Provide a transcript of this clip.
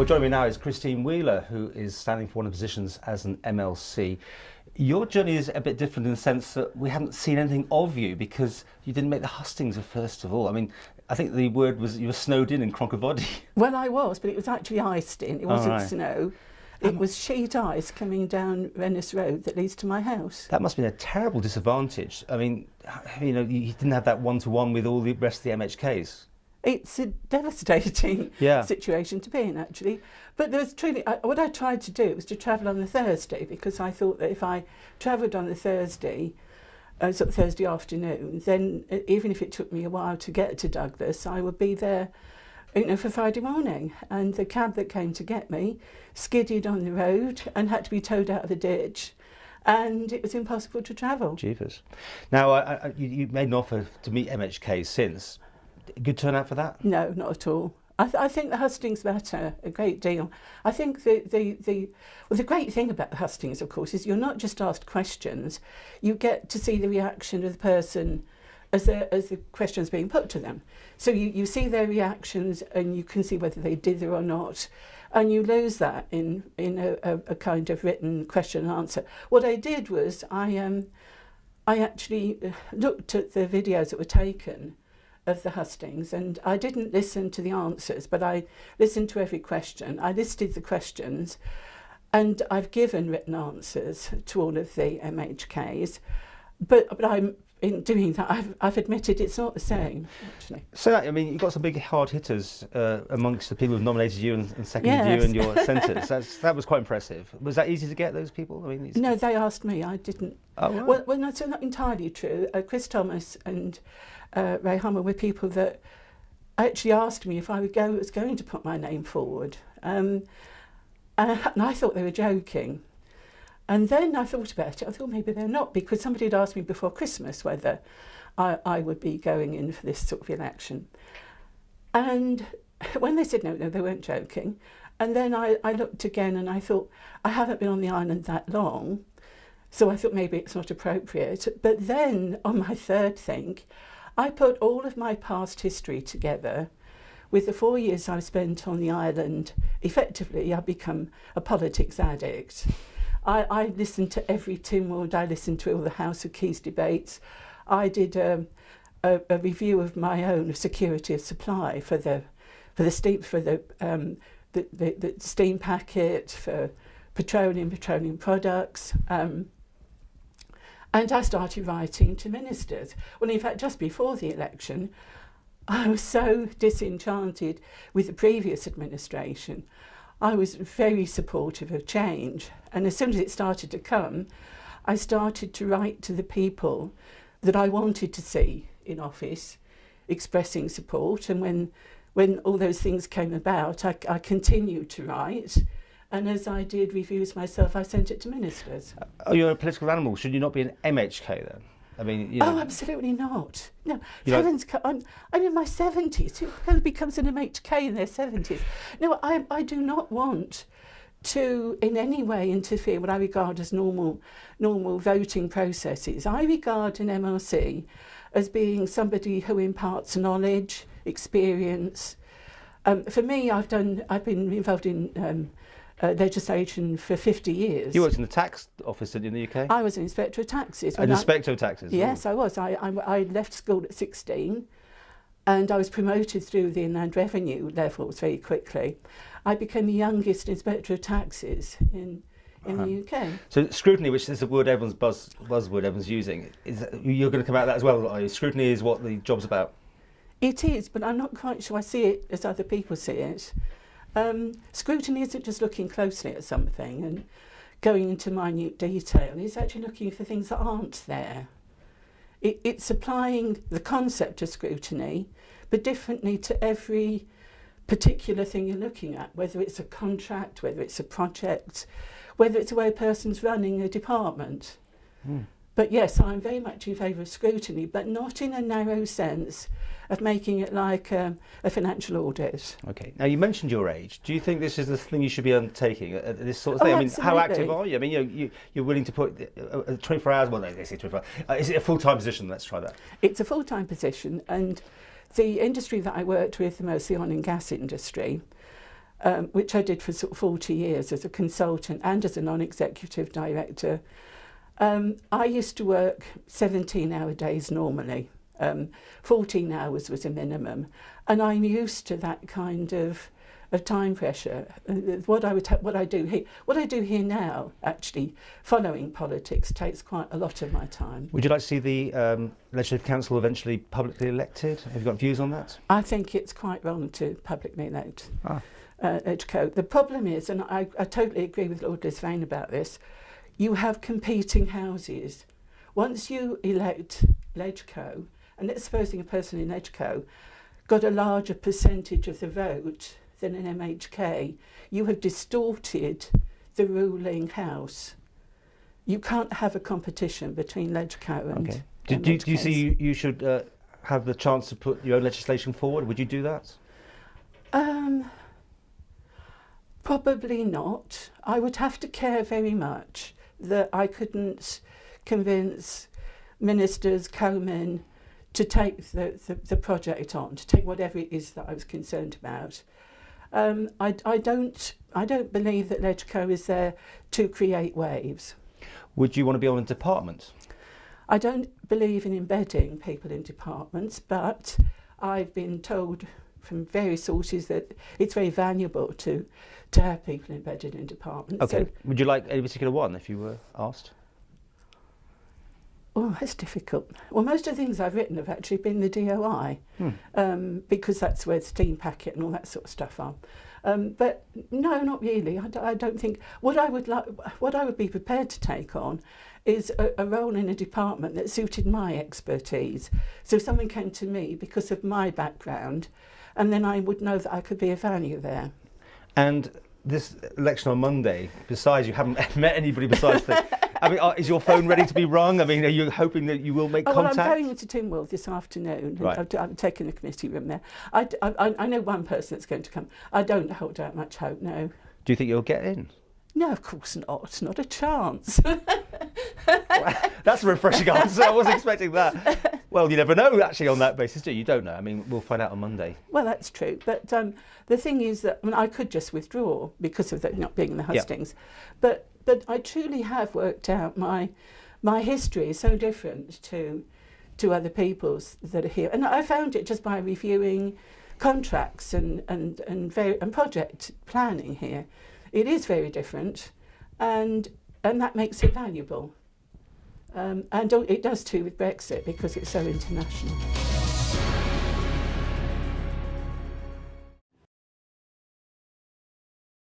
Well, joining me now is Christine Wheeler, who is standing for one of the positions as an MLC. Your journey is a bit different in the sense that we haven't seen anything of you because you didn't make the hustings first of all. I mean, I think the word was you were snowed in Cronkivody. Well, I was, but it was actually iced in. It wasn't snow. It was sheet ice coming down Rennes Road that leads to my house. That must have been a terrible disadvantage. I mean, you know, you didn't have that one-to-one with all the rest of the MHKs. It's a devastating situation to be in, actually. But there was truly, what I tried to do was to travel on the Thursday, because I thought that if I travelled on the Thursday, sort of Thursday afternoon, then even if it took me a while to get to Douglas, I would be there, you know, for Friday morning. And the cab that came to get me skidded on the road and had to be towed out of the ditch. And it was impossible to travel. Jeepers. Now, you made an offer to meet MHK since. Good turnout for that? No, not at all. I think the hustings matter a great deal. I think the great thing about the hustings, of course, is you're not just asked questions. You get to see the reaction of the person as the question's being put to them. So you see their reactions and you can see whether they did it or not. And you lose that in a kind of written question and answer. What I did was I actually looked at the videos that were taken of the hustings, and I didn't listen to the answers, but I listened to every question. I listed the questions, and I've given written answers to all of the MHKs, but I'm in doing that I've admitted it's not the same, actually. So I mean, you've got some big hard hitters amongst the people who've nominated you and seconded you and your centres. That was quite impressive. Was that easy to get those people? I mean, no, they asked me. I didn't. Oh, right. Well, no, so not entirely true. Chris Thomas and Ray Hummer were people that actually asked me if I was going to put my name forward, and I thought they were joking. And then I thought about it. I thought maybe they're not, because somebody had asked me before Christmas whether I would be going in for this sort of election. And when they said no, they weren't joking. And then I looked again and I thought, I haven't been on the island that long, so I thought maybe it's not appropriate. But then on my third thing, I put all of my past history together with the 4 years I've spent on the island. Effectively, I've become a politics addict. I listened to every Tynwald, I listened to all the House of Keys debates. I did a review of my own of security of supply for the steam packet, for petroleum products. And I started writing to ministers. Well, in fact, just before the election, I was so disenchanted with the previous administration. I was very supportive of change. And as soon as it started to come, I started to write to the people that I wanted to see in office, expressing support. And when all those things came about, I continued to write. And as I did reviews myself, I sent it to ministers. Oh, you're a political animal. Should you not be an MHK then? I mean, you know. Oh, absolutely not. No, heavens, I'm in my 70s. Who becomes an MHK in their 70s? No, I do not want to in any way interfere what I regard as normal voting processes. I regard an MLC as being somebody who imparts knowledge, experience. For me, I've been involved in legislation for 50 years. You worked in the tax office in the UK? I was an inspector of taxes. An inspector of taxes? Yes, I was. I left school at 16 and I was promoted through the Inland Revenue levels very quickly. I became the youngest inspector of taxes in the UK. So scrutiny, which is the word everyone's buzzword everyone's using, you're going to come out of that as well, are you? Scrutiny is what the job's about. It is, but I'm not quite sure I see it as other people see it. Scrutiny isn't just looking closely at something and going into minute detail. It's actually looking for things that aren't there. It's applying the concept of scrutiny, but differently to every particular thing you're looking at, whether it's a contract, whether it's a project, whether it's the way a person's running a department. But yes, I'm very much in favour of scrutiny, but not in a narrow sense of making it like a financial audit. Okay. Now, you mentioned your age. Do you think this is the thing you should be undertaking, this sort of thing? Oh, I mean, absolutely. how active are you? I mean, you're willing to put 24 hours, well, they say 24 hours. Is it a full-time position? Let's try that. It's a full-time position, and the industry that I worked with, the MLC oil and gas industry, which I did for sort of 40 years as a consultant and as a non-executive director. I used to work 17-hour days normally. 14 hours was a minimum, and I'm used to that kind of time pressure. What I do here now, actually, following politics, takes quite a lot of my time. Would you like to see the Legislative Council eventually publicly elected? Have you got views on that? I think it's quite wrong to publicly elect Legco. The problem is, and I totally agree with Lord Lisvane about this, you have competing houses. Once you elect Legco, and let's supposing a person in Legco got a larger percentage of the vote than an MHK, you have distorted the ruling house. You can't have a competition between Legco and Okay. Do you see you should have the chance to put your own legislation forward? Would you do that? Probably not. I would have to care very much that I couldn't convince ministers, co-men, to take the project on, to take whatever it is that I was concerned about. I don't believe that Legco is there to create waves. Would you want to be on a department? I don't believe in embedding people in departments, but I've been told from various sources that it's very valuable to have people embedded in departments. Okay. So, would you like any particular one if you were asked? oh, that's difficult. Well, most of the things I've written have actually been the DOI, because that's where the steam packet and all that sort of stuff are. But no, not really. I don't think what I would be prepared to take on is a role in a department that suited my expertise. So if someone came to me because of my background, and then I would know that I could be of value there. And this election on Monday, besides you haven't met anybody besides I mean, is your phone ready to be rung? I mean, are you hoping that you will make contact? Well, I'm going into Tynwald this afternoon. Right. I'm taking the committee room there. I know one person that's going to come. I don't hold out much hope, no. Do you think you'll get in? No, of course not. Not a chance. Well, that's a refreshing answer. I wasn't expecting that. Well, you never know, actually, on that basis, do you? You don't know. I mean, we'll find out on Monday. Well, that's true. But the thing is that I could just withdraw because of not being in the hustings. Yeah. But I truly have worked out my history is so different to other people's that are here. And I found it just by reviewing contracts and project planning here. It is very different, and that makes it valuable. And it does too with Brexit because it's so international.